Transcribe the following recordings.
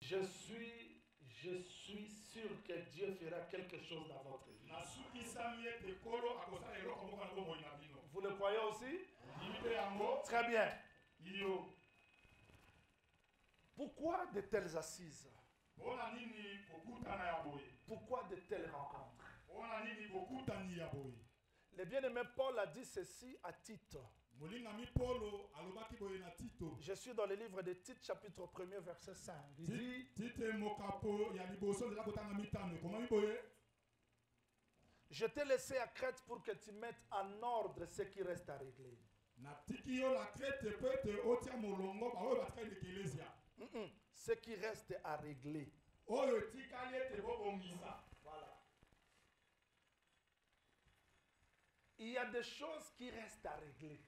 Je suis sûr que Dieu fera quelque chose dans votre vie. Vous le croyez aussi? Très bien. Pourquoi de telles assises? Pourquoi de telles rencontres? Le bien-aimé Paul a dit ceci à Tite. Je suis dans le livre de Tite, chapitre 1er, verset 5. Il dit, je t'ai laissé à Crète pour que tu mettes en ordre ce qui reste à régler. Ce qui reste à régler. Voilà. Il y a des choses qui restent à régler.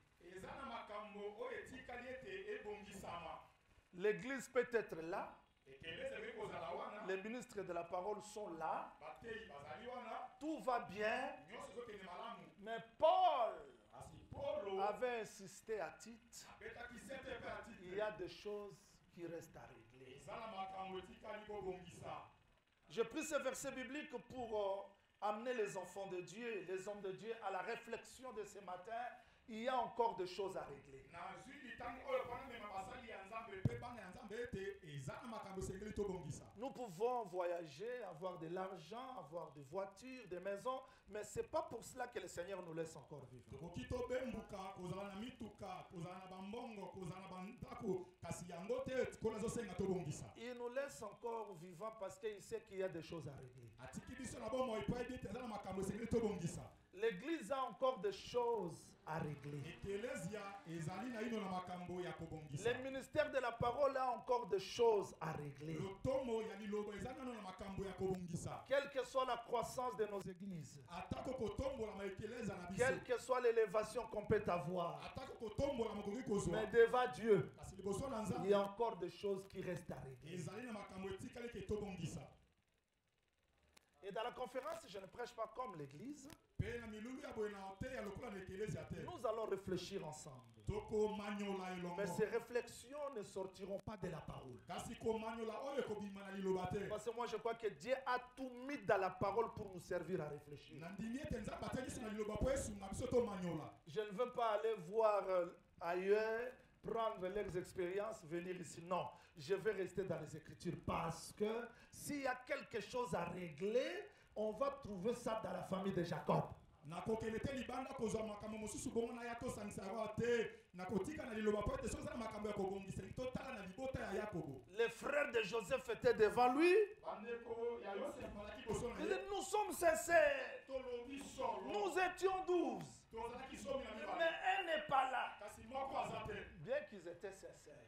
L'église peut être là. Les ministres de la parole sont là. Tout va bien. Mais Paul avait insisté à Tite. Il y a des choses qui restent à régler. Je pris ce verset biblique pour amener les enfants de Dieu, les hommes de Dieu à la réflexion de ce matin. Il y a encore des choses à régler. Nous pouvons voyager, avoir de l'argent, avoir des voitures, des maisons, mais ce n'est pas pour cela que le Seigneur nous laisse encore vivre. Il nous laisse encore vivants parce qu'il sait qu'il y a des choses à régler. L'Église a encore des choses à régler. Le ministère de la parole a encore des choses à régler. Quelle que soit la croissance de nos églises, quelle que soit l'élévation qu'on peut avoir, mais devant Dieu, il y a encore des choses qui restent à régler. Et dans la conférence, je ne prêche pas comme l'Église. Nous allons réfléchir ensemble. Mais ces réflexions ne sortiront pas de la parole. Parce que moi je crois que Dieu a tout mis dans la parole pour nous servir à réfléchir. Je ne veux pas aller voir ailleurs, prendre leurs expériences, venir ici. Non, je vais rester dans les Écritures parce que s'il y a quelque chose à régler, on va trouver ça dans la famille de Jacob. Les frères de Joseph étaient devant lui. Il dit, nous sommes sincères. Nous étions 12. Mais elle n'est pas là. Bien qu'ils étaient sincères,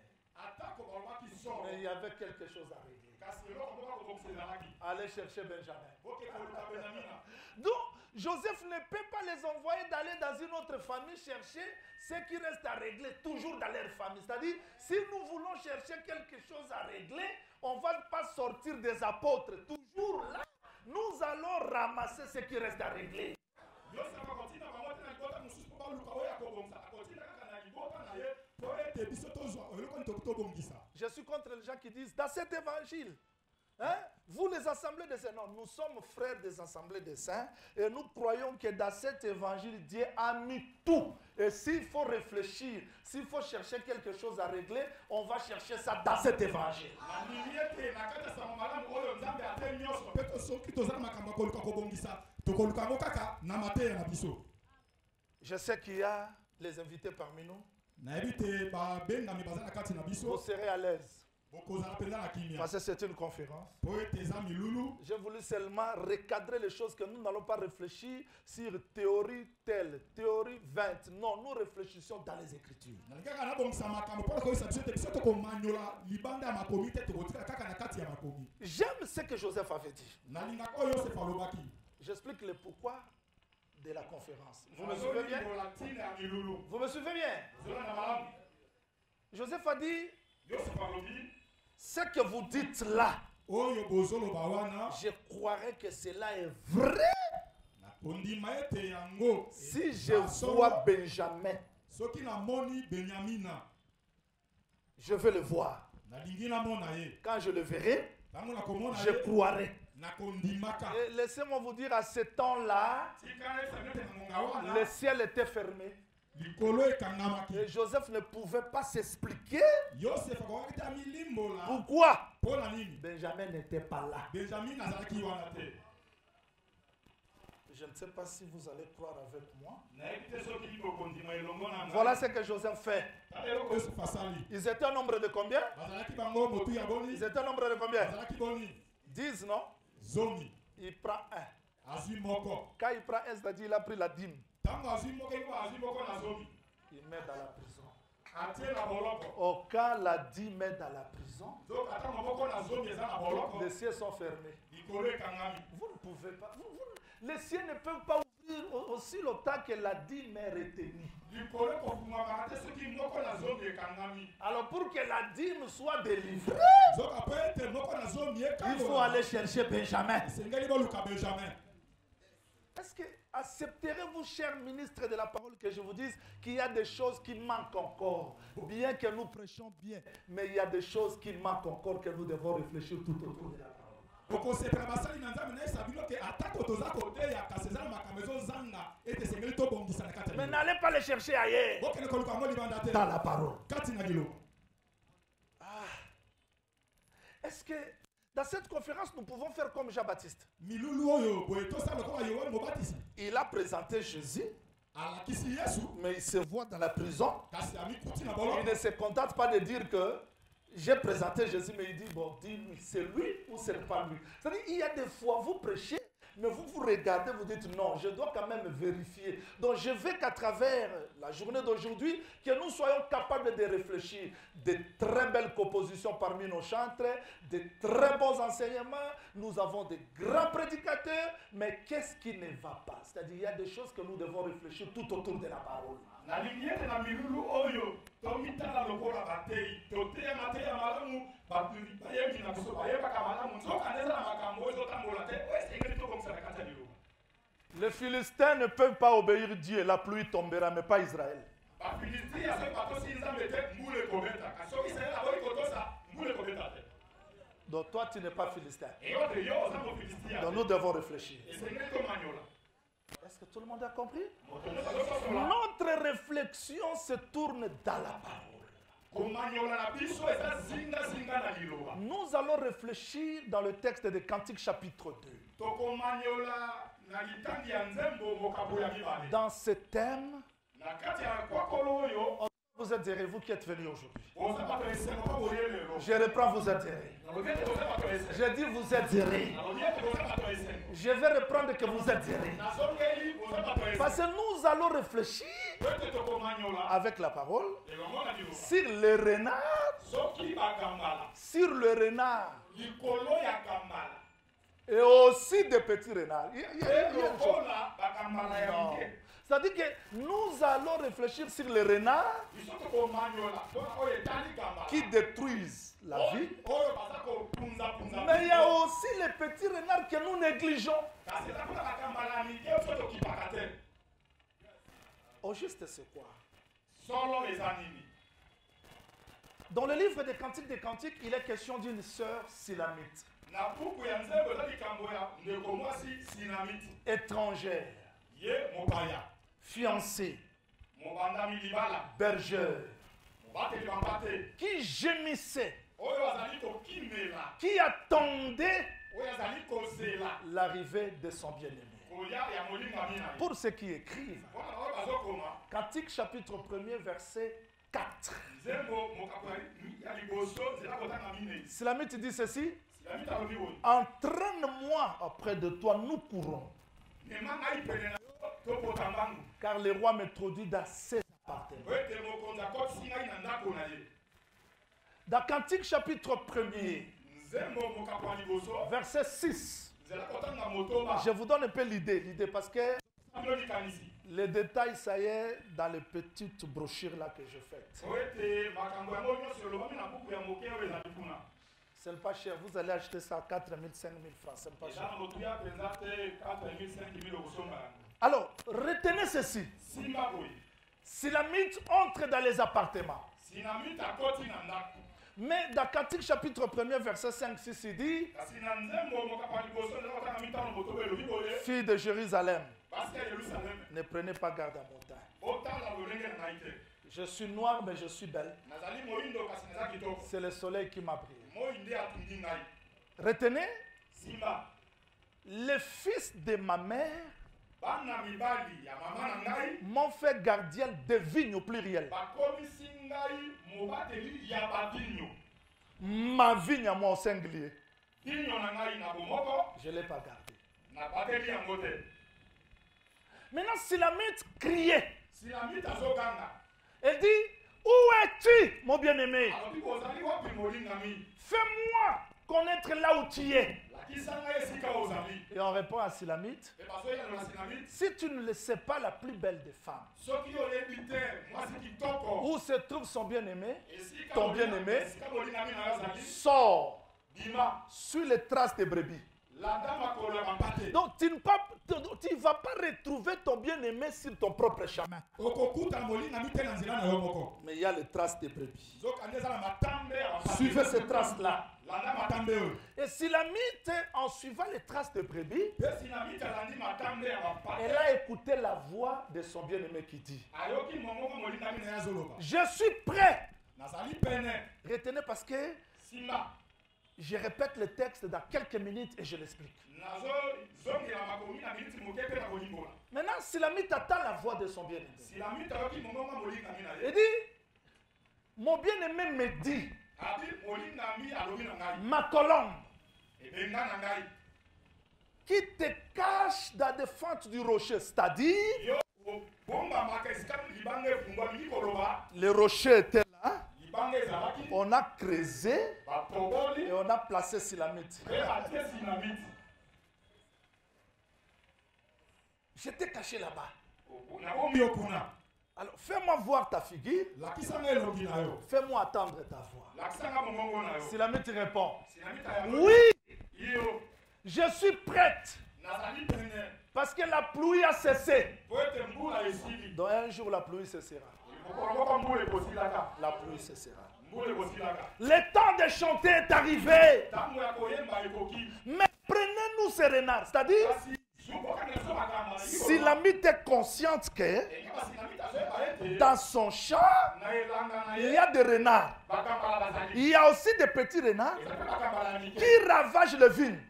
mais il y avait quelque chose à régler. Allez chercher Benjamin. Donc, Joseph ne peut pas les envoyer d'aller dans une autre famille chercher ce qui reste à régler, toujours dans leur famille. C'est-à-dire, si nous voulons chercher quelque chose à régler, on ne va pas sortir des apôtres. Toujours là, nous allons ramasser ce qui reste à régler. Je suis contre les gens qui disent dans cet évangile, hein, vous les assemblées des saints, non, nous sommes frères des assemblées des saints et nous croyons que dans cet évangile, Dieu a mis tout. Et s'il faut réfléchir, s'il faut chercher quelque chose à régler, on va chercher ça dans cet évangile. Je sais qu'il y a les invités parmi nous. Vous serez à l'aise. Parce que c'est une conférence. J'ai voulu seulement recadrer les choses que nous n'allons pas réfléchir sur théorie telle, théorie 20. Non, nous réfléchissons dans les Écritures. J'aime ce que Joseph avait dit. J'explique le pourquoi de la conférence. Vous me suivez bien? Vous me suivez bien? Joseph a dit, ce que vous dites là, je croirais que cela est vrai si je vois Benjamin. Je veux le voir. Quand je le verrai, je croirai. Et laissez-moi vous dire, à ce temps-là, le ciel était fermé. Et Joseph ne pouvait pas s'expliquer pourquoi Benjamin n'était pas là. Je ne sais pas si vous allez croire avec moi. Voilà ce que Joseph fait. Ils étaient un nombre de combien? Ils étaient un nombre de combien? 10, non? Il prend un. Quand il prend un, c'est-à-dire il a pris la dîme. Il met dans la prison. Quand la dîme est dans la prison, les cieux sont fermés. Vous ne pouvez pas. Les cieux ne peuvent pas ouvrir aussi longtemps que la dîme est retenue. Alors pour que la dîme soit délivrée, il faut aller chercher Benjamin. Est-ce que accepterez-vous, chers ministres de la parole, que je vous dise qu'il y a des choses qui manquent encore, bien que nous prêchions bien, mais il y a des choses qui manquent encore que nous devons réfléchir tout autour de la parole. Mais n'allez pas les chercher ailleurs. Dans la parole. Est-ce que dans cette conférence, nous pouvons faire comme Jean-Baptiste? Il a présenté Jésus, mais il se voit dans la prison. Il ne se contente pas de dire que j'ai présenté Jésus, mais il dit, bon, dis-lui, c'est lui ou c'est pas lui. C'est-à-dire, il y a des fois, vous prêchez, mais vous regardez, vous dites, non, je dois quand même vérifier. Donc, je veux qu'à travers la journée d'aujourd'hui, que nous soyons capables de réfléchir. De très belles compositions parmi nos chantres, de très bons enseignements. Nous avons de grands prédicateurs, mais qu'est-ce qui ne va pas? C'est-à-dire, il y a des choses que nous devons réfléchir tout autour de la parole. Les Philistins ne peuvent pas obéir Dieu, la pluie tombera, mais pas Israël. Donc toi, tu n'es pas Philistin. Donc nous devons réfléchir. Est-ce que tout le monde a compris? Notre réflexion se tourne dans la parole. Nous allons réfléchir dans le texte de Cantique chapitre 2. Dans ce thème, vous êtes derrière, vous qui êtes venus aujourd'hui. Je reprends, vous êtes derrière. Je dis vous êtes derrière. Je vais reprendre que vous êtes derrière. Parce que nous allons réfléchir avec la parole sur le renard, sur le renard et aussi des petits renards. C'est-à-dire que nous allons réfléchir sur les renards qui détruisent la vie. Mais il y a aussi les petits renards que nous négligeons. Au juste, c'est quoi? Dans le livre des Cantiques, il est question d'une sœur silamite. Étrangère. Fiancée. Bergère. Qui gémissait. Qui attendait l'arrivée de son bien-aimé. Pour ceux qui écrivent, Cantique chapitre 1er, verset 4. Silamite dit ceci: entraîne-moi auprès de toi, nous courons. Car le roi m'introduit dans ses appartements. Dans Cantique chapitre 1er, verset 6. Je vous donne un peu l'idée parce que les détails, ça y est, dans les petites brochures là que je fais. C'est pas cher. Vous allez acheter ça à 4 000, 5 000 francs. C'est pas cher. Alors, retenez ceci. Silamite entre dans les appartements. Mais dans Cantique chapitre 1er, verset 5-6, il dit, fille de Jérusalem, ne prenez pas garde à mon teint. Je suis noire, mais je suis belle. C'est le soleil qui m'a brillé. Retenez, les fils de ma mère m'ont fait gardienne de vignes au pluriel. Ma vigne à moi au singulier. Je ne l'ai pas gardée. Maintenant, Silamite criait. Elle dit, où es-tu, mon bien-aimé? Fais-moi connaître là où tu es. Et on répond à Silamite, si tu ne le sais pas la plus belle des femmes, où se trouve son bien-aimé, ton bien-aimé, sors, suis les traces des brebis. Donc tu ne vas pas retrouver ton bien-aimé sur ton propre chemin. Mais il y a les traces des brebis. Suivez ces traces-là. Et Silamite, en suivant les traces de brebis, elle a écouté la voix de son bien-aimé qui dit, je suis prêt. Retenez parce que je répète le texte dans quelques minutes et je l'explique. Maintenant, Silamite attend la voix de son bien-aimé. Il dit, mon bien-aimé me dit, ma colombe qui te cache dans des fentes du rocher, c'est-à-dire le rocher était là, on a creusé et on a placé Silamite. J'étais caché là-bas. Alors, fais-moi voir ta figure. Fais-moi attendre ta voix. Silamite répond, oui, je suis prête. Parce que la pluie a cessé. Dans un jour, la pluie cessera. La pluie cessera. Le temps de chanter est arrivé. Mais prenez-nous ces renards. C'est-à-dire, Silamite est consciente que dans son champ, il y a des renards. Il y a aussi des petits renards qui ravagent le vignes.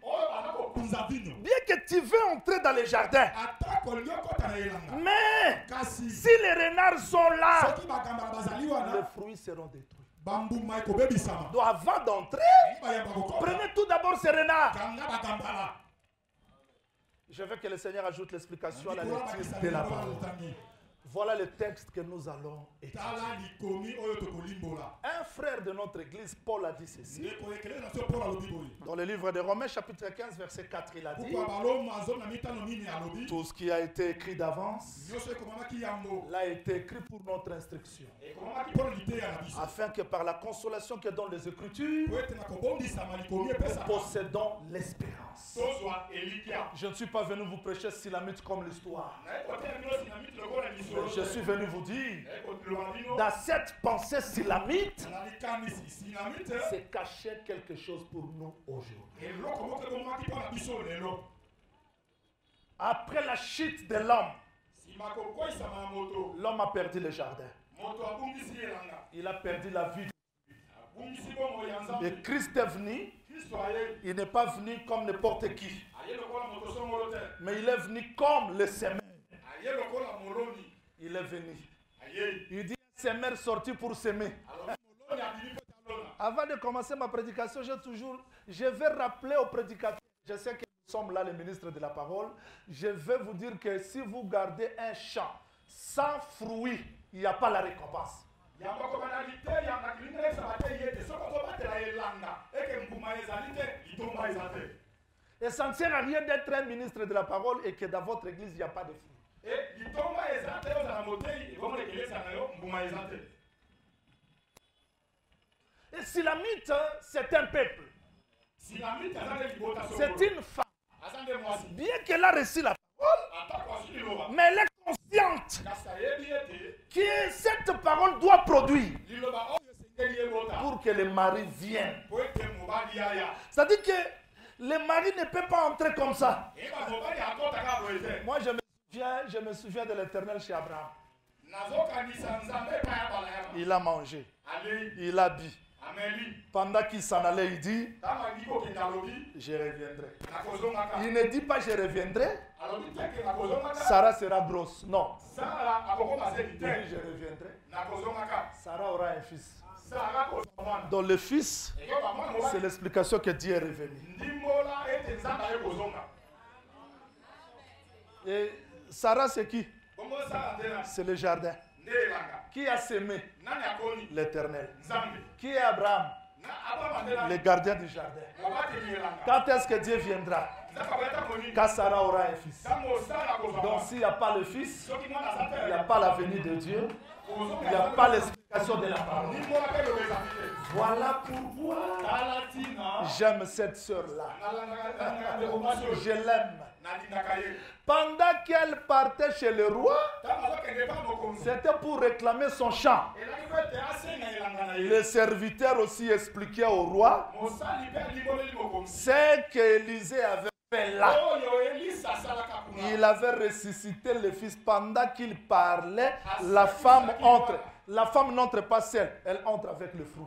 Bien que tu veux entrer dans les jardins, mais si les renards sont là, les fruits seront détruits. Donc avant d'entrer, prenez tout d'abord ces renards. Je veux que le Seigneur ajoute l'explication à la lecture de la parole. Voilà le texte que nous allons étudier. Un frère de notre église, Paul, a dit ceci. Dans le livre de Romains, chapitre 15, verset 4, il a dit, tout ce qui a été écrit d'avance l'a été écrit pour notre instruction, afin que par la consolation que donnent les Écritures, nous possédons l'espérance. Je ne suis pas venu vous prêcher Silamite comme l'histoire. Je suis venu vous dire, dans cette pensée Silamite, c'est caché quelque chose pour nous aujourd'hui. Après la chute de l'homme, l'homme a perdu le jardin. Il a perdu la vie. Et Christ est venu. Il n'est pas venu comme n'importe qui, mais il est venu comme le semeur. Il est venu. Il dit, un semeur sorti pour s'aimer. Avant de commencer ma prédication, je vais rappeler aux prédicateurs, je sais que nous sommes là, les ministres de la parole, je vais vous dire que si vous gardez un champ sans fruits, il n'y a pas la récompense. Et ça ne sert à rien d'être un ministre de la parole et que dans votre église, il n'y a pas de fruits. Et Silamite, c'est un peuple. C'est une femme. Bien qu'elle a reçu la parole, mais elle est consciente que cette parole doit produire. Pour que le mari vienne. C'est-à-dire que le mari ne peut pas entrer comme ça. Moi, je me souviens de l'Éternel chez Abraham. Il a mangé. Il a bu. Pendant qu'il s'en allait, il dit, je reviendrai. Il ne dit pas je reviendrai. Sarah sera grosse. Non. Il dit je reviendrai. Sarah aura un fils. Donc le fils, c'est l'explication que Dieu est revenu. Et Sarah, c'est qui? C'est le jardin. Qui a sémé? L'Éternel. Qui est Abraham? Le gardien du jardin. Quand est-ce que Dieu viendra? Quand Sarah aura un fils. Donc s'il n'y a pas le fils, il n'y a pas la venue de Dieu. Il n'y a pas l'explication de la parole. Voilà pourquoi j'aime cette sœur-là. Je l'aime. Pendant qu'elle partait chez le roi, c'était pour réclamer son champ. Le serviteur aussi expliquait au roi ce qu'Élisée avait fait là. Il avait ressuscité le fils. Pendant qu'il parlait, la femme entre. La femme n'entre pas seule, elle entre avec le fruit.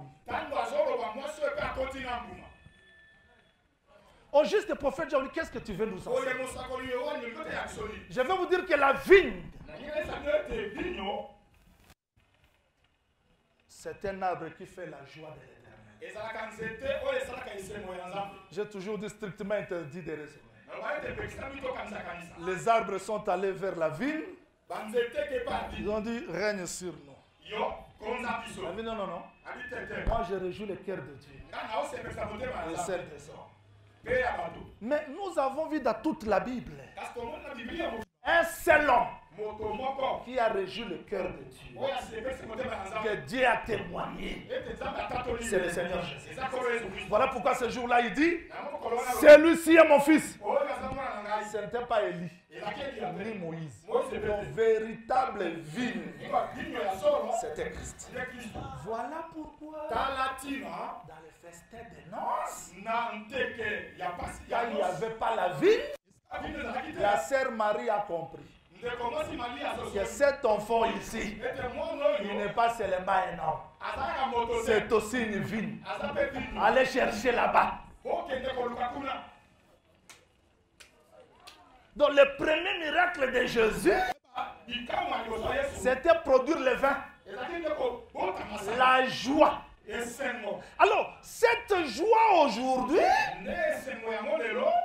Au juste prophète, j'ai dit, qu'est-ce que tu veux nous enseigner? Je vais vous dire que la vigne, c'est un arbre qui fait la joie de l'Éternel. J'ai toujours dit strictement interdit de raisonner. Les arbres sont allés vers la vigne. Ils ont dit, règne sur nous. Elle dit, non, non, non. Moi, je réjouis le cœur de Dieu. Et celle des hommes. Mais nous avons vu dans toute la Bible un seul homme qui a réjoui le cœur de Dieu, que Dieu a témoigné. C'est le Seigneur Jésus. Voilà pourquoi ce jour-là, il dit, celui-ci est mon fils. Ce n'était pas Élie, ni Moïse. Mon véritable vigne, c'était Christ. Voilà pourquoi dans les festins de noces, quand il n'y avait pas la vigne, la sœur Marie a compris que cet enfant ici, il n'est pas seulement un homme, c'est aussi une vigne. Allez chercher là-bas. Donc le premier miracle de Jésus, c'était produire le vin, la joie. Alors, cette joie aujourd'hui,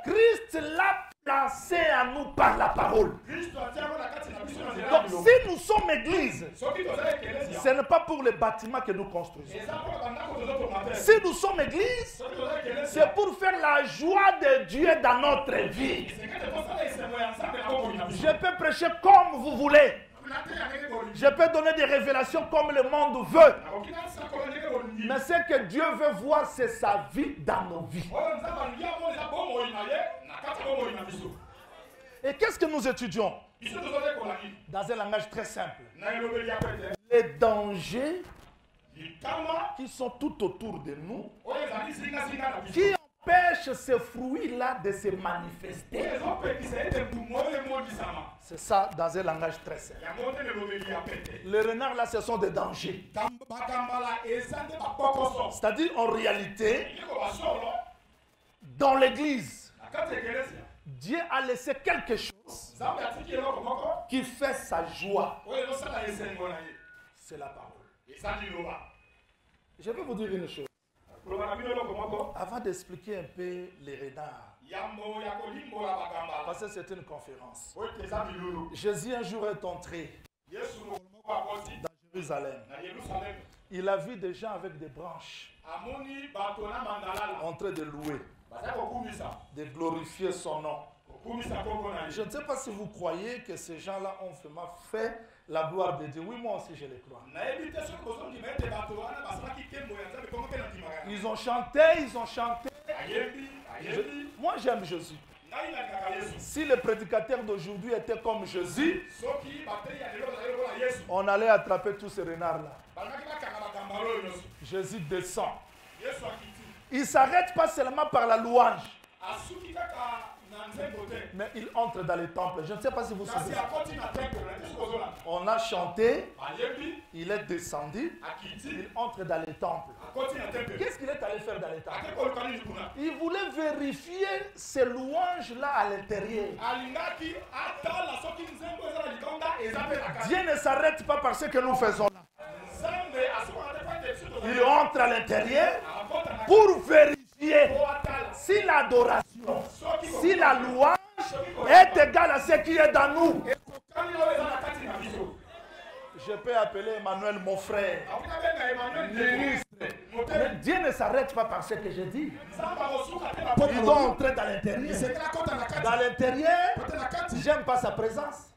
Christ l'a placée à nous par la parole. Donc, si nous sommes église, ce n'est pas pour le bâtiment que nous construisons. Si nous sommes église, c'est pour faire la joie de Dieu dans notre vie. Je peux prêcher comme vous voulez. Je peux donner des révélations comme le monde veut. Mais ce que Dieu veut voir, c'est sa vie dans nos vies. Et qu'est-ce que nous étudions? Dans un langage très simple. Les dangers qui sont tout autour de nous, qui empêchent ces fruits-là de se manifester. C'est ça dans un langage très simple. Les renards là, ce sont des dangers. C'est-à-dire en réalité, dans l'église, Dieu a laissé quelque chose qui fait sa joie. C'est la parole. Je vais vous dire une chose. Avant d'expliquer un peu les renards, parce que c'est une conférence. Jésus un jour est entré dans Jérusalem. Il a vu des gens avec des branches en train de louer, de glorifier son nom. Je ne sais pas si vous croyez que ces gens-là ont vraiment fait la gloire de Dieu. Oui, moi aussi je le crois. Ils ont chanté. Moi j'aime Jésus. Si le prédicateur d'aujourd'hui était comme Jésus, on allait attraper tous ces renards-là. Jésus descend. Il ne s'arrête pas seulement par la louange. Mais il entre dans les temples. Je ne sais pas si vous savez. On a chanté, il est descendu, il entre dans les temples. Qu'est-ce qu'il est allé faire dans les temples? Il voulait vérifier ces louanges-là à l'intérieur. Dieu ne s'arrête pas par ce que nous faisons là. Il entre à l'intérieur pour vérifier si l'adoration, si la louange est égale à ce qui est dans nous. Je peux appeler Emmanuel mon frère. Ministre. Mais Dieu ne s'arrête pas par ce que je dis. Il doit entrer dans l'intérieur. Dans l'intérieur, j'aime pas sa présence.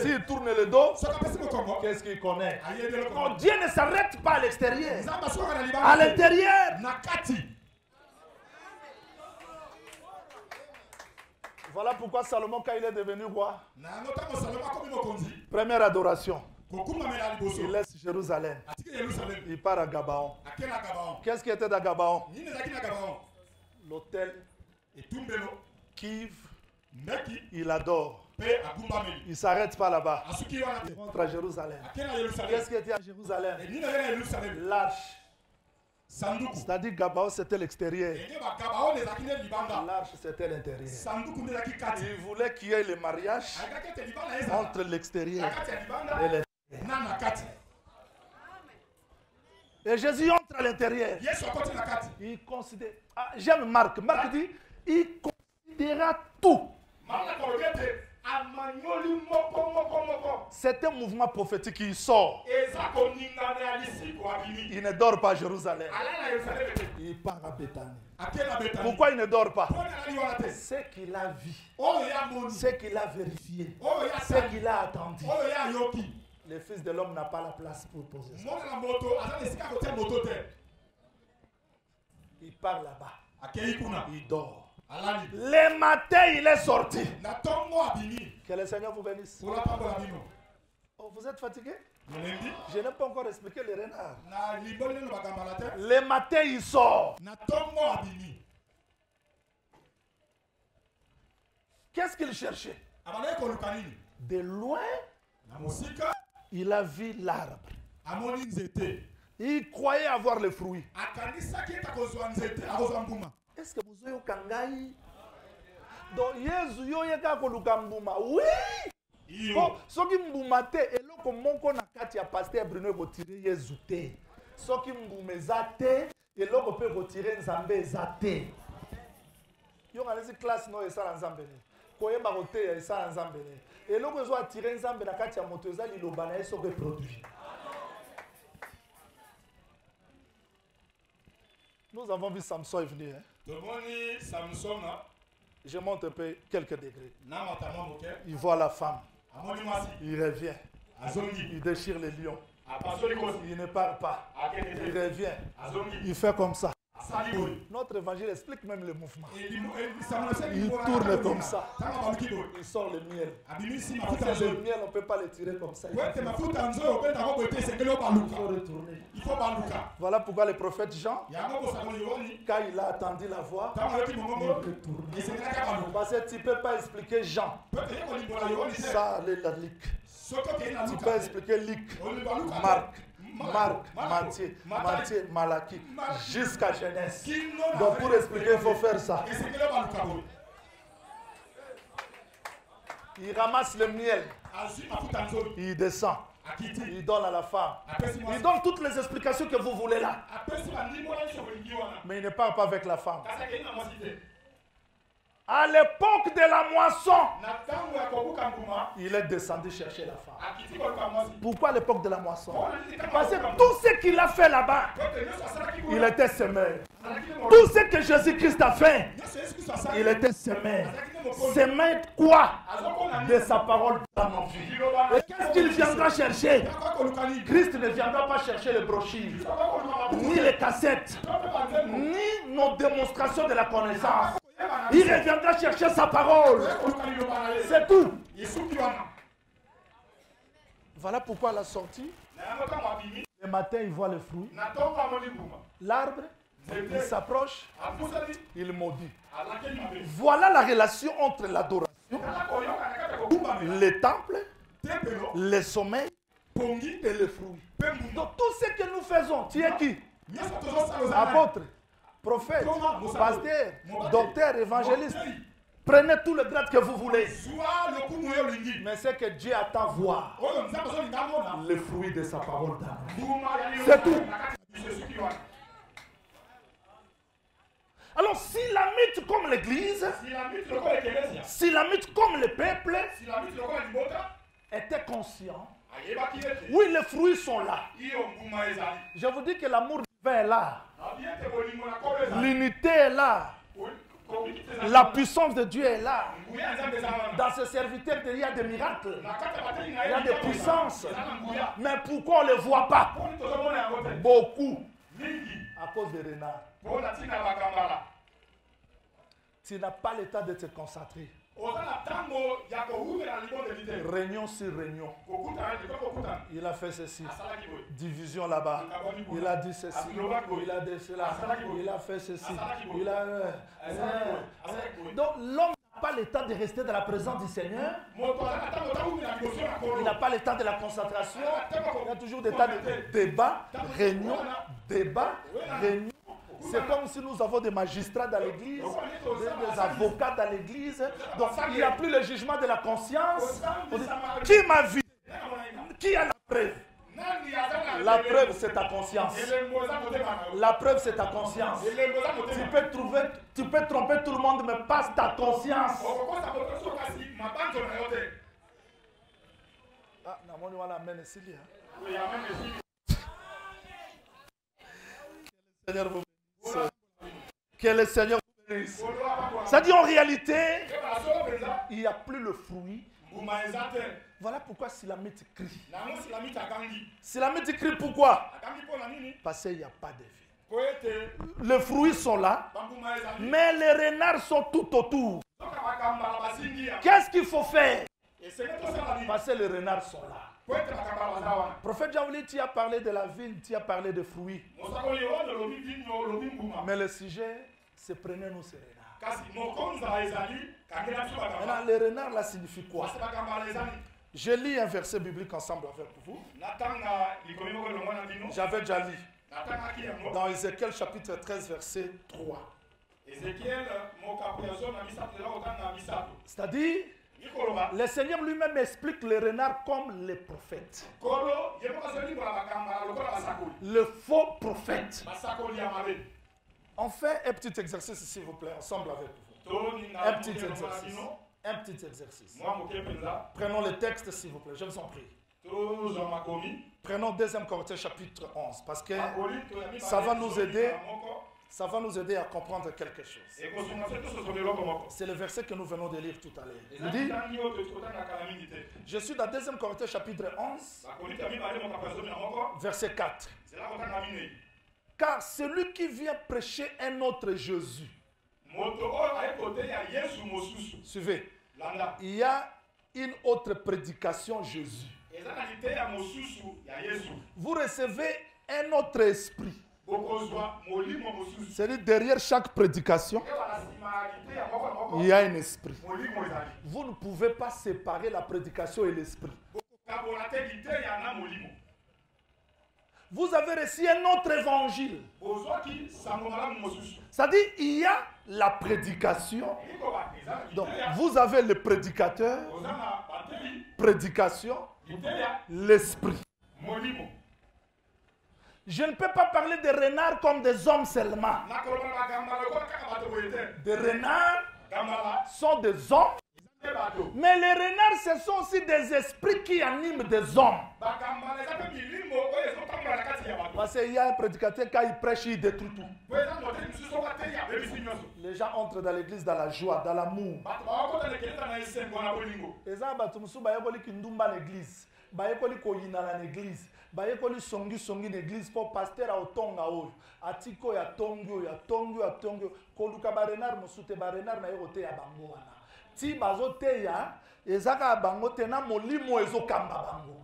S'il tourne le dos, qu'est-ce qu'il connaît? Non, Dieu ne s'arrête pas à l'extérieur. À l'intérieur. Voilà pourquoi Salomon, quand il est devenu roi, première adoration, il laisse Jérusalem. Il part à Gabaon. Qu'est-ce qui était dans Gabaon? L'autel, Kiv, il adore. Il ne s'arrête pas là-bas. Il rentre à Jérusalem. Qu'est-ce qui était à Jérusalem? L'arche. C'est-à-dire Gabaon, c'était l'extérieur. L'arche, c'était l'intérieur. Il voulait qu'il y ait le mariage entre l'extérieur et l'intérieur. Et Jésus entre à l'intérieur. Il considère. Ah, j'aime Marc. Marc dit, il considéra tout. C'est un mouvement prophétique qui sort. Il ne dort pas à Jérusalem. Il part à Béthanie. Pourquoi il ne dort pas? C'est qu'il a vu. C'est qu'il a vérifié. C'est qu'il a attendu. Le Fils de l'homme n'a pas la place pour poser ça. Il part là-bas. Il dort. Le matin, il est sorti. Que le Seigneur vous bénisse. Oh, vous êtes fatigué? Je n'ai pas encore expliqué les renards. Le matin, il sort. Qu'est-ce qu'il cherchait? De loin, il a vu l'arbre. Il croyait avoir le fruit. Est-ce que vous avez au kangai? Donc, Yesu yo yeka koluka mbuma. Oui! Bon, soki mbuma te, eloko monko na kati ya pasteur Bruno ko tirer Yesu te. Soki mbuma ezate, eloko pe ko tirer Nzambe ezate. Yo kanisi classe no esala Nzambe ne. Koyeba ko te esala Nzambe ne. Eloko ezo attirer Nzambe na kati ya moto ezali liloba na eso ke produit. Nous avons vu Samson venir. Je monte un peu quelques degrés. Il voit la femme. Il revient. Il déchire les lions. Il ne part pas. Il revient. Il fait comme ça. Notre évangile explique même le mouvement. Il tourne comme ça. Il sort le miel. Le miel, on ne peut pas le tirer comme ça. Il faut retourner. Voilà pourquoi le prophète Jean, quand il a attendu la voix, il retourne. Parce que tu ne peux pas expliquer Jean. Ça, c'est la lique. Tu peux expliquer Luc, Marc, Matthieu, Malachie, jusqu'à Genèse. Donc pour expliquer, il faut faire ça. Il ramasse le miel. Il descend. Il donne à la femme. Il donne toutes les explications que vous voulez là. Mais il ne parle pas avec la femme. À l'époque de la moisson, il est descendu chercher la femme. Pourquoi à l'époque de la moisson? Parce que tout ce qu'il a fait là-bas, il était semeur. Tout ce que Jésus-Christ a fait, il était semeur. Semeur quoi? De sa parole dans nos vies. Et qu'est-ce qu'il viendra chercher? Christ ne viendra pas chercher les brochures, ni les cassettes, ni nos démonstrations de la connaissance. Il reviendra chercher sa parole. C'est tout. Voilà pourquoi à la sortie, le Le matin, il voit le fruit. L'arbre, il s'approche, il maudit. Voilà la relation entre l'adoration, les temples, les sommeils et les fruits. Donc tout ce que nous faisons, tu es qui? Apôtre, prophète, pasteur, docteur, évangéliste. Prenez tout le grade que vous voulez. Mais c'est que Dieu attend voir le fruit de sa parole d'amour. C'est tout. Alors, s'il la mythe comme l'Église, s'il la mythe comme le peuple, était conscient, oui, les fruits sont là. Je vous dis que l'amour divin est là. L'unité est là. La puissance de Dieu est là. Dans ce serviteur, il y a des miracles. Il y a des puissances. Mais pourquoi on ne les voit pas? Beaucoup. À cause des renards. Tu n'as pas le temps de te concentrer. Réunion sur réunion. Il a fait ceci. Division là-bas. Il a dit ceci. Il a dit cela. Il a fait ceci. Il a... Donc l'homme n'a pas le temps de rester dans la présence du Seigneur. Il n'a pas le temps de la concentration. Il y a toujours des temps de débat, réunion, débat, réunion. C'est comme si nous avons des magistrats dans l'église, des avocats dans l'église. Donc il n'y a plus le jugement de la conscience. Qui m'a vu? Qui a la preuve? La preuve, c'est ta conscience. La preuve, c'est ta conscience. Tu peux tromper tout le monde, mais passe ta conscience. Ah, non, on amène ici. Seigneur vous bénisse. Que le Seigneur vous bénisse. Ça dit en réalité, il n'y a plus le fruit. Voilà pourquoi Silamite crie. Silamite crie pourquoi? Parce qu'il n'y a pas de vie. Les fruits sont là, mais les renards sont tout autour. Qu'est-ce qu'il faut faire? Parce que les renards sont là. Prophète Jaouli, tu as parlé de la vigne, tu as parlé de fruits. Mais le sujet, c'est prenez-nous ces renards. Maintenant, les renards, là, signifie quoi? Je lis un verset biblique ensemble avec vous. J'avais déjà lu. Dans Ézéchiel chapitre 13, verset 3. C'est-à-dire, le Seigneur lui-même explique les renards comme les prophètes. Le faux prophète. On fait un petit exercice, s'il vous plaît, ensemble avec vous. Un petit exercice. Un petit exercice. Prenons le texte, s'il vous plaît, je vous en prie. Prenons 2 Corinthiens chapitre 11, parce que ça va nous aider. Ça va nous aider à comprendre quelque chose. C'est le verset que nous venons de lire tout à l'heure. Il dit, je suis dans 2 Corinthiens chapitre 11, verset 4. Car celui qui vient prêcher un autre Jésus. Suivez. Il y a une autre prédication Jésus. Vous recevez un autre esprit. C'est-à-dire derrière chaque prédication, il y a un esprit. Vous ne pouvez pas séparer la prédication et l'esprit. Vous avez reçu un autre évangile. C'est-à-dire il y a la prédication. Donc vous avez le prédicateur, prédication, l'esprit. Je ne peux pas parler des renards comme des hommes seulement. Des renards sont des hommes. Mais les renards, ce sont aussi des esprits qui animent des hommes. Parce qu'il y a un prédicateur, quand il prêche, il détruit tout. Les gens entrent dans l'église dans la joie, dans l'amour. Et ça, l'église. L'église. Bayekoli songi l'église pour pasteur a otonga oyo atiko ya tongo ya tongo ya tongo koluka barenar musute barenar na yote ya bango wana ti bazote ya ezaka bango te na molimo ezokamba bango.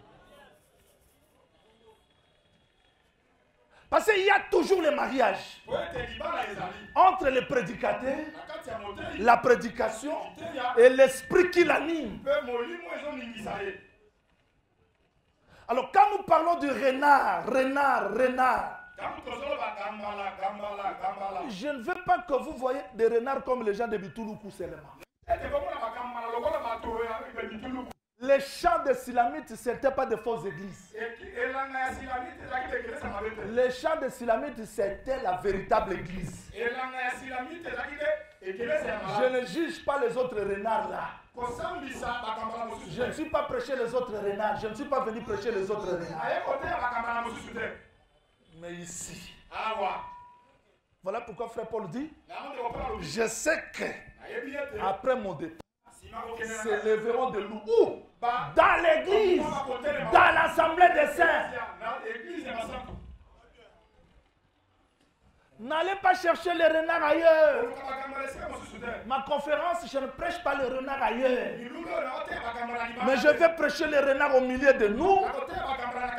Parce qu'il y a toujours le mariage entre le prédicateur, la prédication et l'esprit qui l'anime. Alors quand nous parlons de renard, je ne veux pas que vous voyez des renards comme les gens de Bitouloukou seulement. Les chants des Silamites, ce n'étaient pas de fausses églises. Les chants des Silamites, c'était la véritable église. Je ne juge pas les autres renards là. Je ne suis pas prêché les autres renards. Je ne suis pas venu prêcher les autres renards. Mais ici, voilà pourquoi frère Paul dit, je sais que après mon départ, s'élèveront de loups. Où? Dans l'église, dans l'assemblée des saints. N'allez pas chercher les renards ailleurs. Ma conférence, je ne prêche pas les renards ailleurs. Mais je vais prêcher les renards au milieu de nous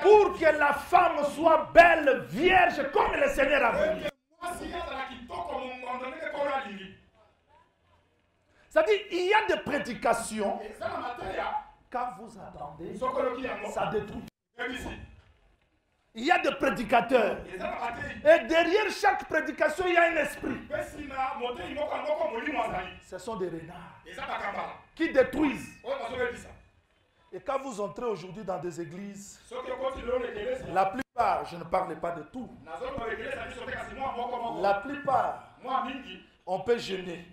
pour que la femme soit belle, vierge, comme le Seigneur a voulu. C'est-à-dire, il y a des prédications. Quand vous attendez, ça détruit. Il y a des prédicateurs. Et derrière chaque prédication, il y a un esprit. Ce sont des renards qui détruisent. Et quand vous entrez aujourd'hui dans des églises, la plupart, je ne parle pas de tout, la plupart, on peut jeûner,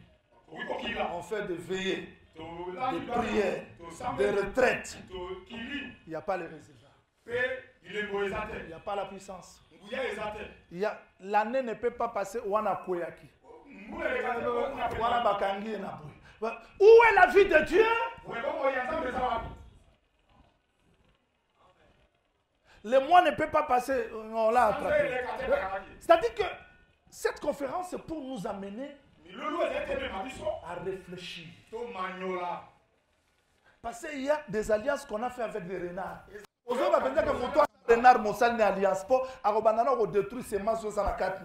on fait des veillées, des prières, des retraites. Il n'y a pas les résultats. Il n'y a pas la puissance. L'année ne peut pas passer où est la vie de Dieu? Le mois ne peut pas passer. On l'a attrapé. C'est-à-dire que cette conférence est pour nous amener à réfléchir. Parce qu'il y a des alliances qu'on a fait avec des renards. Renard Mossal alliance pour à détruire ces masses à la carte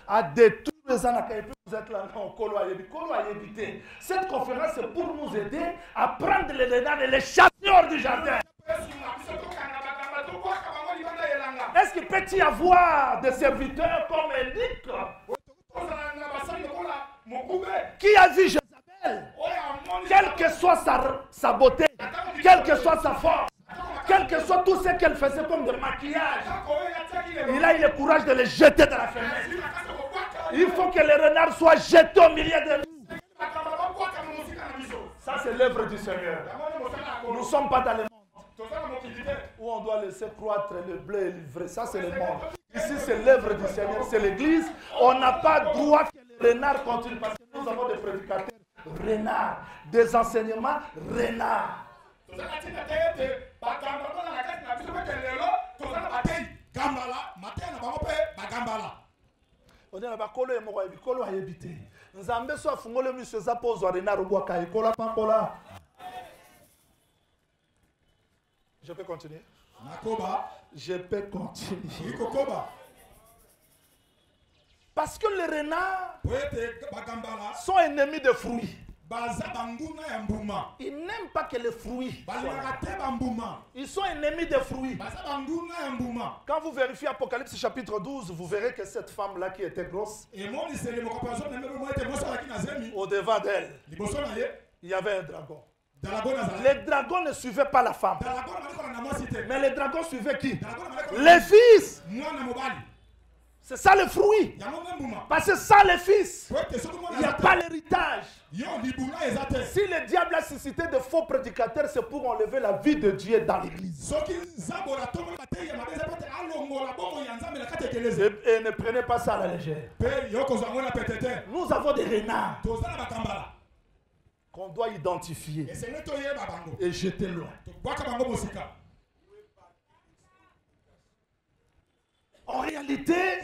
à détruire les anakai. Vous êtes là en colo à éviter. Cette conférence est pour nous aider à prendre les renards et les chasser hors du jardin. Est-ce qu'il peut y avoir des serviteurs comme Élique qui a vu Jézabel, quelle que soit sa beauté, quelle que soit sa force, quel que soit tout ce qu'elle faisait comme de maquillage, il a eu le courage de les jeter dans la fenêtre. Il faut que les renards soient jetés au milieu de nous. Ça, c'est l'œuvre du Seigneur. Nous ne sommes pas dans le monde où on doit laisser croître le blé et livrer. Ça, c'est le monde. Ici, c'est l'œuvre du Seigneur, c'est l'église. On n'a pas droit que les renards continuent parce que nous avons des prédicateurs renards, des enseignements renards. Je peux continuer? Je peux continuer. Parce que les renards sont ennemis de fruits. Ils n'aiment pas que les fruits soient. Ils sont ennemis des fruits. Quand vous vérifiez Apocalypse chapitre 12, vous verrez que cette femme-là qui était grosse, au devant d'elle, il y avait un dragon. Les dragons ne suivaient pas la femme. Mais les dragons suivaient qui? Les fils. C'est ça le fruit. Parce que sans les fils, il n'y a pas l'héritage. Si le diable a suscité de faux prédicateurs, c'est pour enlever la vie de Dieu dans l'église. Et ne prenez pas ça à la légère. Nous avons des renards qu'on doit identifier et jeter loin. En réalité,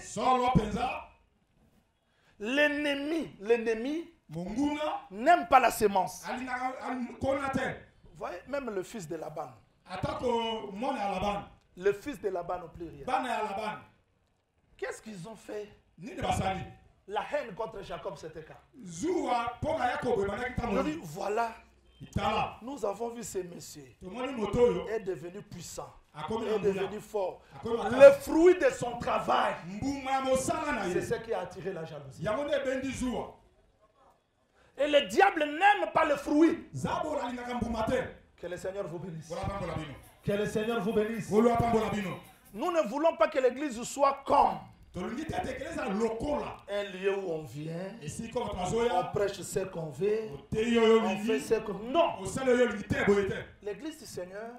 l'ennemi n'aime pas la sémence. Vous voyez, même le fils de Laban. Le fils de Laban au pluriel. Qu'est-ce qu'ils ont fait? La haine contre Jacob, c'était quand? Je dis, voilà. Nous avons vu ces messieurs. Est devenu puissant. Est devenu fort. Le fruit de son travail, c'est ce qui a attiré la jalousie. Et le diable n'aime pas le fruit. Que le Seigneur vous bénisse. Que le Seigneur vous bénisse. Nous ne voulons pas que l'église soit comme un lieu où on vient, on prêche ce qu'on veut, on fait ce qu'on veut. Non. L'église du Seigneur,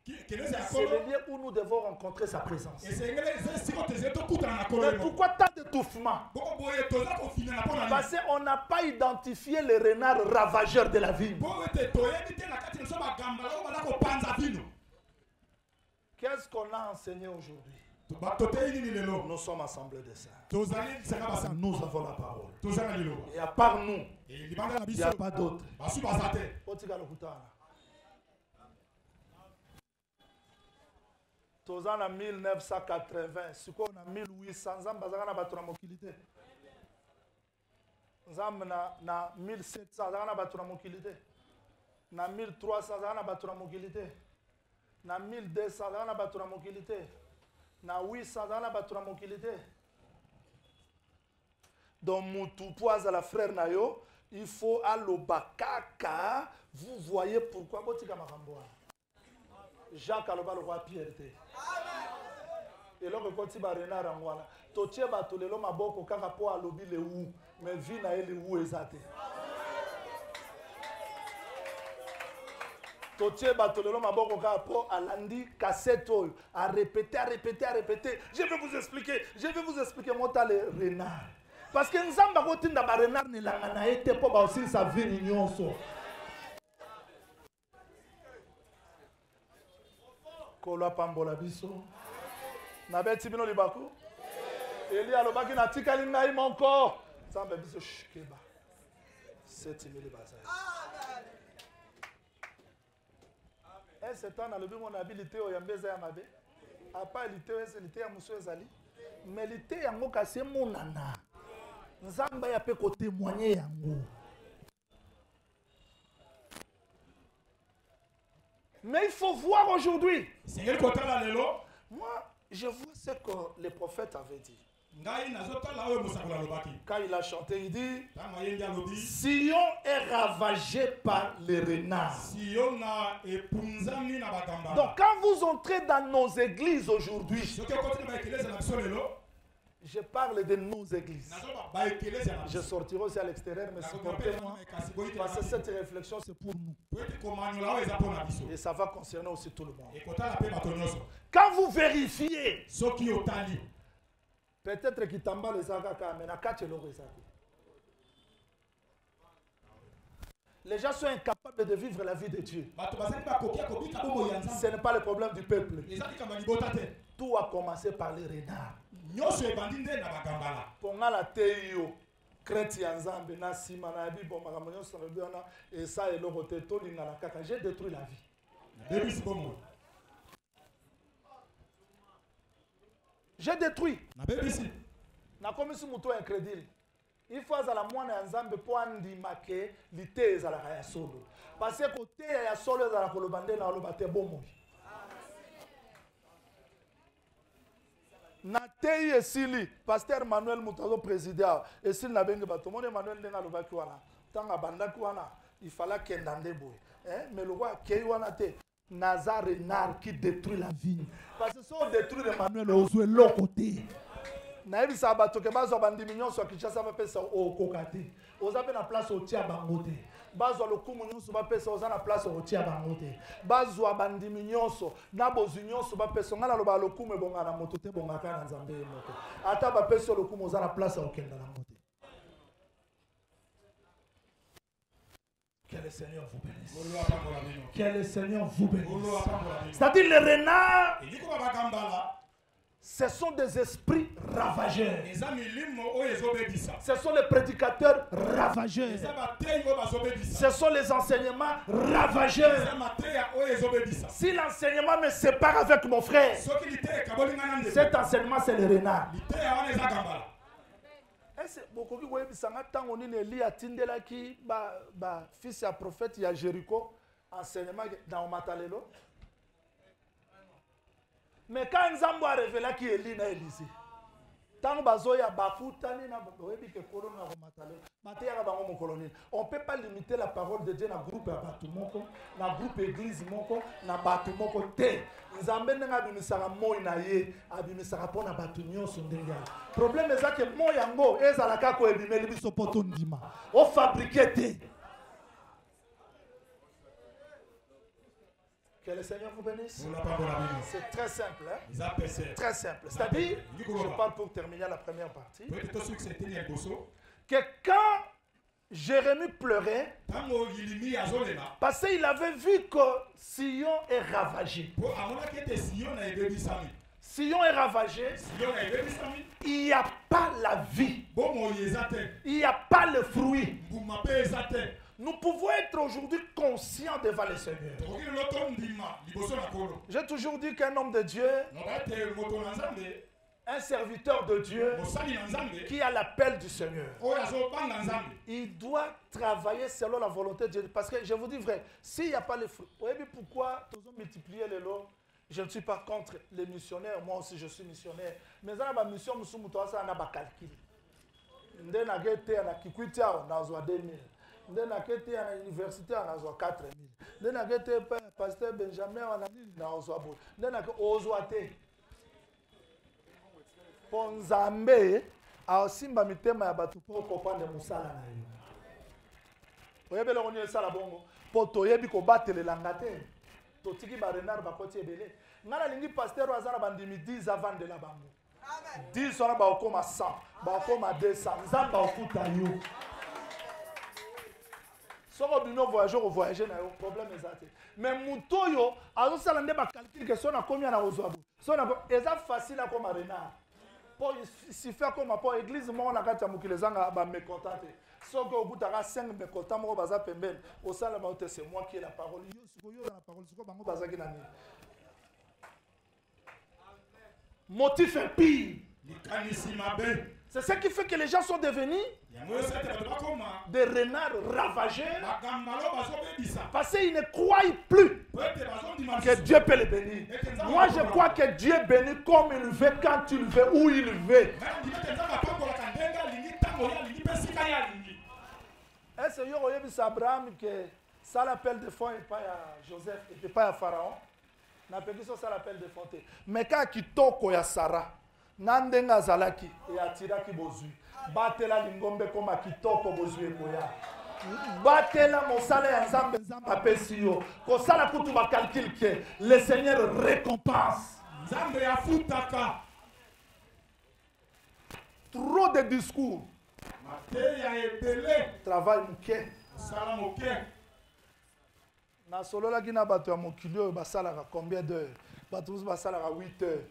c'est le lieu où nous devons rencontrer sa présence. Mais pourquoi tant d'étouffement? Parce qu'on n'a pas identifié les renards ravageurs de la ville. Qu'est-ce qu'on a enseigné aujourd'hui? Nous sommes assemblés de saints. Nous avons la parole. Et à part nous, il n'y a pas d'autre. Tous en 1980, ce qu'on a 1800 ans, na 1700 ans, na 1300 ans, na 1200 ans, na 800 ans, donc Moutoupoise à la frère Nayo, il faut à l'Obakaka. Vous voyez pourquoi Jacques Aloba le roi Pierre. Et là, quand tu vas renard en voilà, tu tiens bateau le l'homme à bord kaka po alobi le ou, mais vie na ele ou ezate. Tu tiens bateau le l'homme à bord kaka po alandi cassette à répéter, à répéter, à répéter. Je vais vous expliquer moi t'as le renard. Parce que nous sommes pas dans le renard ni la na été pour aussi sa vie nyonso. Kolo pambola biso. Na beti bino libaku. Eli alobaki na tikali ngai monko. Samba biso shkeba. 7000 bazai. Amen. Est-ce que alobi mon habilité o yambeza ya mabe? Apa lité ya muso ezali. Mais lité yango kasi monana. Nzamba ya pe ko témoigner yango. Mais il faut voir aujourd'hui. Moi, je vois ce que le prophète avait dit. Quand il a chanté, il dit Sion est ravagé par les renards. Donc quand vous entrez dans nos églises aujourd'hui, je parle de nos églises. Je sortirai aussi à l'extérieur, mais supportez-moi. Parce que cette réflexion, c'est pour nous. Et ça va concerner aussi tout le monde. Quand vous vérifiez, peut-être qu'il tombe les agaka, mais les gens sont incapables de vivre la vie de Dieu. Ce n'est pas le problème du peuple. Tout a commencé par les renards. Ponga la teyo kreti ya nzambe na sima na bi bon makambo nyonso na biona et ça et le côté to lingala kaka j'ai détruit la vie. J'ai détruit. Na komisi muto incrédule. Il faut azala mwana ya nzambe po andima ke lite ezala ya solo. Parce que côté ya solo ezala kolobande na loba te bomo. Natei esili pasteur Manuel Moutazo président esili na benge bato mone Manuel ndenga lobaki wana tanga bandaki wana il fallait kendande boy mais le roi kei wana te Nazar renard qui détruit la vie parce que si on détruit Emmanuel ozwe lokote na ebisa bato ke bazo bandimi nyonso Kinshasa ba pesa o kokate ozape na place o tia bangote bazwa lokumu nyonso ba pesa oza na place o tia bangote bazwa bandimi nyonso na bozu nyonso ba pesa ngala loba lokumu bonga na moto te bonga kana nzambe moko ata ba pesa lokumu oza na place o kenda na moto. Que le Seigneur vous bénisse. Que le Seigneur vous bénisse. C'est-à-dire les renards, ce sont des esprits ravageurs. Ce sont les prédicateurs ravageurs. ravageurs. Ce sont les enseignements ravageurs. Si l'enseignement me sépare avec mon frère, cet enseignement c'est le renard. Beaucoup de fils à prophète, il y a Jéricho, enseignement dans Matalelo. Mais quand Nzambo a révélé qui est Eli na Élysée, on ne peut pas limiter la parole de Dieu dans le groupe Abatumoko, dans le groupe église Moko, dans le Batumoko Té. Nzambe n'a bimisara moi na ye, abimisara pona batunyo sondinga. Problème est que moi yango ezalaka ko ebimeli biso poto ndima. O fabriquer té. Que le Seigneur vous bénisse. C'est très simple. Hein? Très simple. C'est-à-dire, je parle pour terminer la première partie, que quand Jérémie pleurait, parce qu'il avait vu que Sion est ravagé. Sion est ravagé, il n'y a pas la vie, il n'y a pas le fruit. Nous pouvons être aujourd'hui conscients devant le Seigneur. J'ai toujours dit qu'un homme de Dieu, un serviteur de Dieu, qui a l'appel du Seigneur, il doit travailler selon la volonté de Dieu. Parce que je vous dis vrai, s'il n'y a pas le fruit, vous voyez pourquoi nous multiplier les lots? Je ne suis pas contre les missionnaires, moi aussi je suis missionnaire. Mais dans la mission, nous sommes tous en calcul. Nous avons 2000. Ndena kete à l'université on a 4000. Ndena kete pasteur Benjamin on a na ozwabo. Ndena ke ozwate. Ponzambe a simba mitema ya batu po kopande musala na yo. Oyebele onye sala bongo. Poto yebi ko batelela ngate. To tiki ba renard ba koti ebele. Ngala lingi pasteur azana bandimi 10 avant de la bango. Amen. 10 on ba okoma 100, ba okoma 200. Nzamba okuta yo. Si on voyager, il y a un problème. Mais Moutoyo, alors ça l'on débat calcul que si on a combien à Ozoabo. Si on a c'est facile à comme arena. Pour si faire comme pour église moi on a quand les gens ba mécontenté. Si on au bout d'ara 5 mécontents moi baza pemben. Au sala ba c'est moi qui ai la parole. Yo dans la parole c'est quoi bango baza ki nani. Motif est pire. C'est ce qui fait que les gens sont devenus des renards ravagés parce qu'ils ne croient plus que Dieu peut les bénir. Moi je crois que Dieu bénit comme il veut, quand il veut, où il veut. Est-ce que vous avez vu Abraham que ça l'appelle de fond et pas à Joseph et pas à Pharaon? N'a pas dit ça l'appelle de fond. Mais quand il toko ya Sarah, Nandenga zalaki et atiraki bozui. Batela lingombe koma kitoko bozui ekoya. Batela mosala ya nzambe nzambe apesio. Ko sala kutu ba calcul que le Seigneur récompense. Nzambe ya futaka. Trop de discours. Mateya ebele. Travail muke. Sala muke. Na solo la gina bato ya mokilio basalaka combien d'heures? Bato basalaka 8 heures.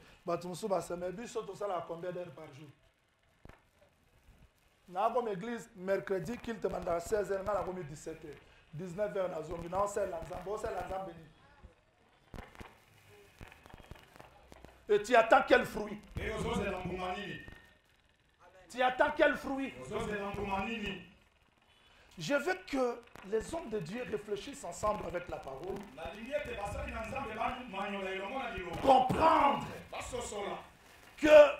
Mais biso tout ça à combien d'heures par jour? Dans comme église, mercredi, qu'il te mande à 16h, on a commis 17h. 19h, on a zombi, on sait l'ensemble. Et tu attends quel fruit? Tu attends quel fruit? Je veux que les hommes de Dieu réfléchissent ensemble avec la parole. Comprendre que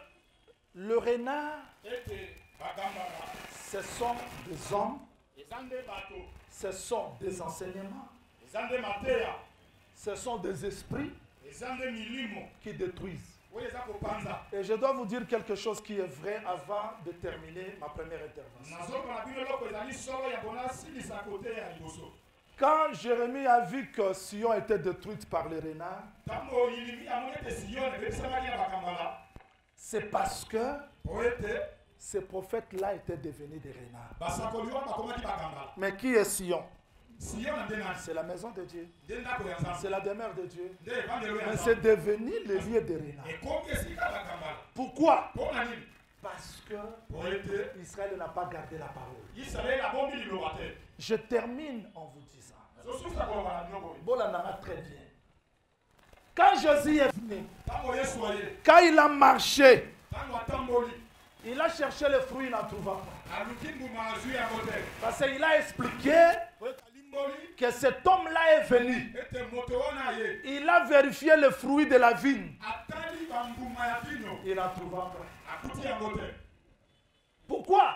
le renard, ce sont des hommes, ce sont des enseignements, ce sont des esprits qui détruisent. Et je dois vous dire quelque chose qui est vrai avant de terminer ma première intervention. Quand Jérémie a vu que Sion était détruite par les renards, c'est parce que ces prophètes-là étaient devenus des renards. Mais qui est Sion? C'est la maison de Dieu. C'est la demeure de Dieu. Mais c'est devenu le lieu des renards. Pourquoi? Parce que Israël n'a pas gardé la parole. Je termine en vous disant. Bolanama très bien. Quand Jésus est venu, quand il a marché, il a cherché les fruits, il n'en trouva pas. Parce qu'il a expliqué que cet homme-là est venu. Il a vérifié les fruits de la vigne. Il n'en trouva pas. Pourquoi?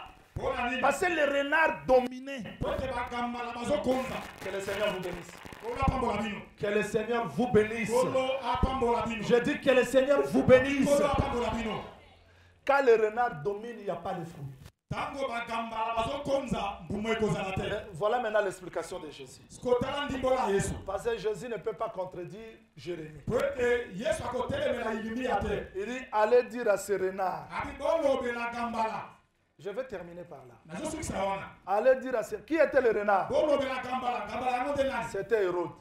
Parce que les renards dominaient. Que le Seigneur vous bénisse. Que le Seigneur vous bénisse. Je dis que le Seigneur vous bénisse. Quand les renards dominent, il n'y a pas de fruits. Voilà maintenant l'explication de Jésus. Parce que Jésus ne peut pas contredire Jérémie. Il dit, allez dire à ces renards. Je vais terminer par là. Allez dire à ces... Qui était le renard? C'était Hérode.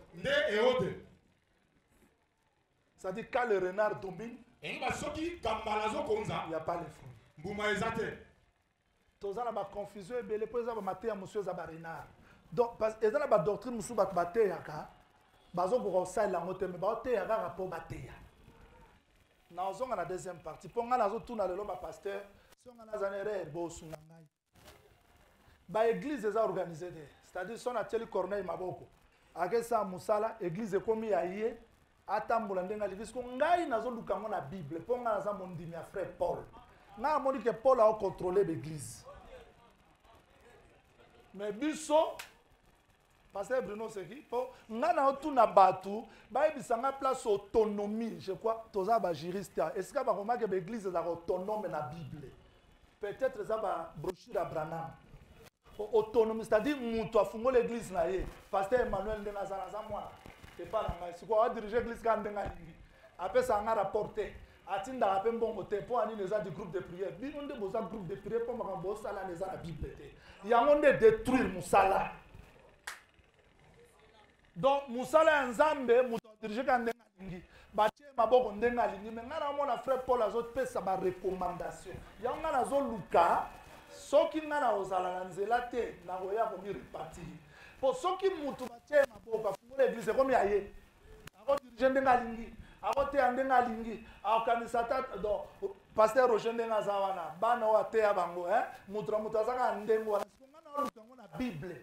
Ça dit quand le renard domine, il n'y a pas les fruits. Tous les gens confusion et les gens ont monsieur renard. Donc parce que la doctrine musu baté yaka bazo ko sala ngote me baté yaka rapport baté ya. Na ozonga na deuxième partie. Ponga nazo tuna lelo ba pasteur songa na zanere bo sunga ngai. Ba église eza organisée, c'est-à-dire son ateli Corneille Maboko. Akesa musala église komi ya yé atambola ndenga livisko ngai nazo luka ngo na Bible ponga naza mondimi ya frère Paul. Na moni que Paul a contrôlé l'église. Mais biso pasteur Bruno c'est qui pour ngana otuna batu ba ebisanga place autonomie je crois toza ba juriste est-ce que ba remarque que l'église est autonome na Bible peut-être ça ba brochure à Branham autonomie c'est-à-dire mutu afungo l'église na ye pasteur Emmanuel Ndenazana za moi c'est pas la mai c'est quoi diriger l'église quand ndenga lingi après ça nga rapporter atinda ape mbongo te po ani neza du groupe de prière bino nde boza groupe de prière po makambo sala neza na Bible te yango nde détruire musala. Donc musala nzambe muto dirige ka ndenga lingi batie maboko ndenga lingi mais ngana mona frère Paul azot pesa ba recommandation yango ngana zo luka soki ngana ozala na nzela te na koya ko mi repartir po soki muto batie maboko afungula église comme yaye ako dirige ndenga lingi akote ndenga lingi akanisa tata do pasteur Roger ndenga zawana bana wa te ya bango mutra mutazaka ndengo wana ngana lukango na Bible.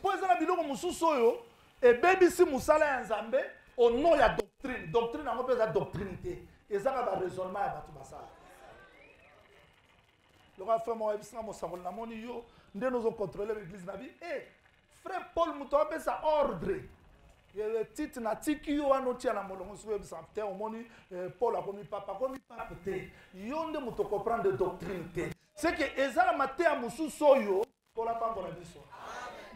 Po ezala biloko mususu oyo ebebisi musala ya nzambe au nom ya doctrine. Doctrine yango mpe eza doctrine te. Ezaka ba raisonnement ya bato basala. Loka frère mo ebisanga mosangolo namoni yo nde nozo contrôler l'église na bi. Frère Paul muto apesa ordre. Le titre na tiki yo anotia na molongo so ebisa te omoni Paul akomi papa te. Yo nde muto comprendre doctrine te. C'est que ezala matea mususu oyo Paul apambola biso.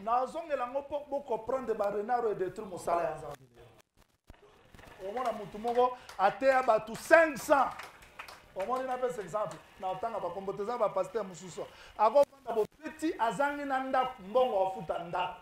Nazongela ngo po comprendre ba renaro et détruire mosala ya nzambe. Omona mutu moko atea batu 500. Omoni na pe 500 na otanga ba komboteza ba pasteur mususu. Ako banda bo petit azangi na ndako mbongo ofuta ndako.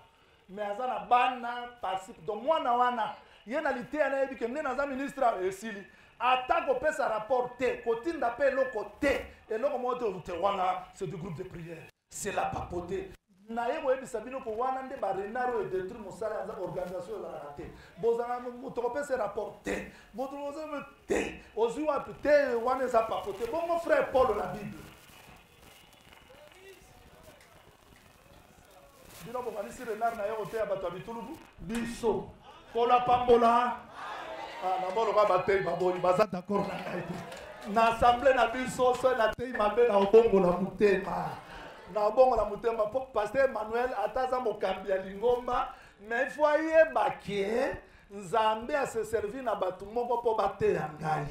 Mais azana bana participe donc mwana wana yena litea na yebi ke ndena za ministre esili. Atako pesa rapport te kotinda pe loko te eloko moto te wana c'est du groupe de prière. C'est la papauté. Na yebo ebisa bino ko wana nde ba renaro et détruire mosala ya organisation la raté bozanga moto pesa rapport te moto ozo te ozu wa te wana za papote bon mon frère Paul la Bible bino ko kanisi renard na yo te ya bato abitulubu biso kola pambola na bolo ba batei baboli baza d'accord na ngai na assemblée na biso so na tei mabe na obongo na mutema na bongo la mutema pasteur Emmanuel ataza mokambi ya lingomba mais faut yeba ke nzambe a se servir na batu moko po bateya ngai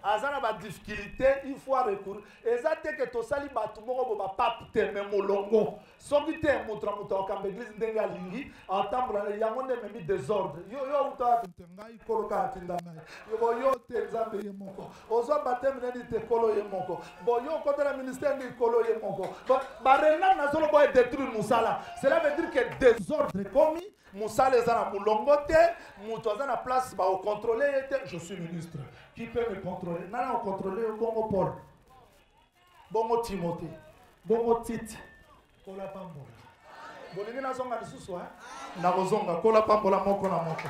azana ba difficulté il faut recourir ezate ke tosali batu moko bo ba pape te me molongo soki te mutra okamba église ndenga lingi atambola yango nde memi désordre yo uta ngai koloka atinda ngai yo te nzambe ye moko ozo bateme nedi te kolo ye moko bo yo kotela ministère ngi kolo ye moko ba renard na solo boy détruire musala cela veut dire que désordre commis musala ezana mulongo te muto azana place ba au contrôler te je suis ministre qui peut me contrôler nana contrôler bongo Paul bongo Timothée bongo Tite Kola pambola. Bolingi na zonga lisusu hein? Na kozonga kola pambola moko na moko.